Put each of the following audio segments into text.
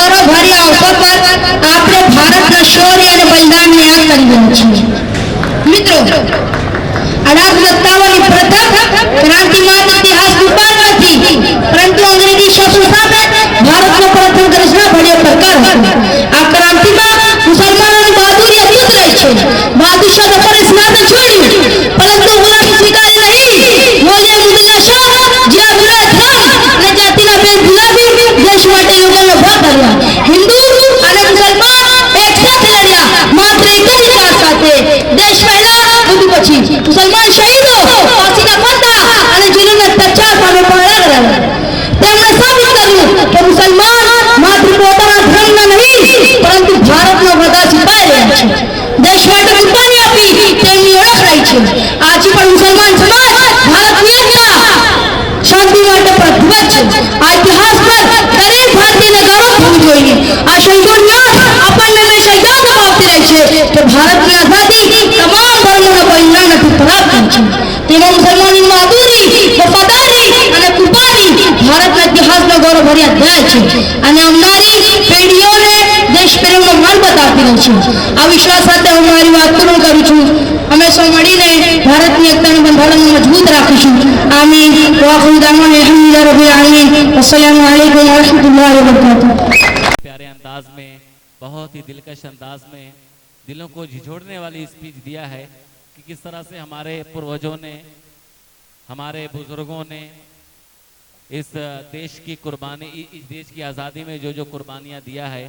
गौरव भरी अवसर पर આપણે ભારતના શૌર્ય અને બલિદાનને યાદ કરી રહ્યા છીએ। મિત્રો 1857ની પ્રથમ ક્રાંતિમાં ઇતિહાસ રૂપાંતર નથી, પરંતુ અંગ્રેજી શાસન સામે ભારતનો પ્રથમ ઘર્ષણા ભર્યો પ્રકાર હતો। આ ક્રાંતિમાં મુસલમાનોની બહાદુરી અદ્ભુત રહી છે। બાદશાહ જફરે સ્નાતક છોડ્યું, પરંતુ ગુલામી સ્વીકારી નહીં। મોજે મુદલ્લા શાહ જે અબ્દુલ્લા ખાન અને જાતિના ભેદ ભૂલાવી દેશ માટે લોકોનો ભાગ કર્યા। હિન્દુ અને મુસલમાન એક સાથે લડ્યા, માત્ર એક જ વાત સાથે, દેશ પહેલા બધું પછી। મુસલમાન શહીદો ફાંસીના ફંદા અને જુલમના તચ્છા સામે પહોંચ્યા રહ્યા। તેમણે સાબિત કર્યું કે મુસલમાન માત્ર પોતાના ધર્મના નહીં, પરંતુ ભારતના બધા સિપાહી રહ્યા છે। દેશ માટે કુરબાની આપી તેમની ઓળખ રહી છે। આજે પણ મુસલમાન સમાજ ભારતની એકતા શાંતિ માટે પ્રતિબદ્ધ છે। આ ઇતિહાસ પર દરેક ભારતીયને ગૌરવ થવું જોઈએ। આ શહીદોની યાદ આપણને હંમેશા યાદ અપાવતી રહે છે કે ભારતની આઝાદી તમામ ધર્મોના બલિદાનથી પ્રાપ્ત થઈ છે। તેમાં મુસલમાનોની બહાદુરી, વફાદારી અને કુરબાની ભારતના ઇતિહાસનો ગૌરવ ભરી અધ્યાય છે અને આવનારી પેઢીઓને દેશપ્રેમનો માર્ગ બતાવતી રહે છે। આ વિશ્વાસ સાથે હું મારી વાત પૂર્ણ કરું છું। અમે સૌ મળીને ભારતની એકતાનું બંધારણને મજબૂત રાખીશું। આમીન। વાખિર દામાન અલહમ્દુલિલ્લાહ રબ્બિલ આલમીન। अस्सलामु अलैकुम व रहमतुल्लाहि व बरकातुहू। प्यारे अंदाज में, बहुत ही दिलकश अंदाज में दिलों को झिझोड़ने वाली स्पीच दिया है कि किस तरह से हमारे पूर्वजों ने, हमारे बुजुर्गों ने इस देश की कुर्बानी, इस देश की आज़ादी में जो जो कुर्बानियाँ दिया है।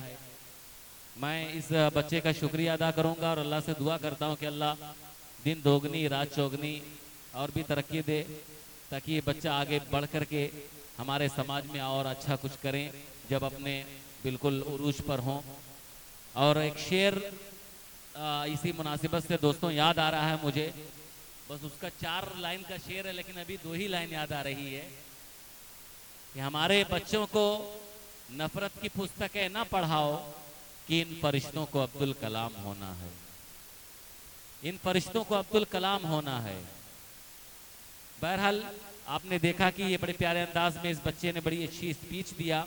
मैं इस बच्चे का शुक्रिया अदा करूँगा और अल्लाह से दुआ करता हूँ कि अल्लाह दिन दोगुनी रात चौगनी और भी तरक्की दे, ताकि ये बच्चा आगे बढ़ कर के हमारे समाज में और अच्छा कुछ करें जब अपने बिल्कुल उरूज पर हों। और एक शेर इसी मुनासिबत से दोस्तों याद आ रहा है मुझे, बस उसका 4 लाइन का शेर है, लेकिन अभी 2 ही लाइन याद आ रही है कि हमारे बच्चों को नफरत की पुस्तकें ना पढ़ाओ कि इन फरिश्तों को अब्दुल कलाम होना है। इन फरिश्तों को अब्दुल कलाम होना है। बहरहाल आपने देखा कि ये बड़े प्यारे अंदाज में इस बच्चे ने बड़ी अच्छी स्पीच दिया।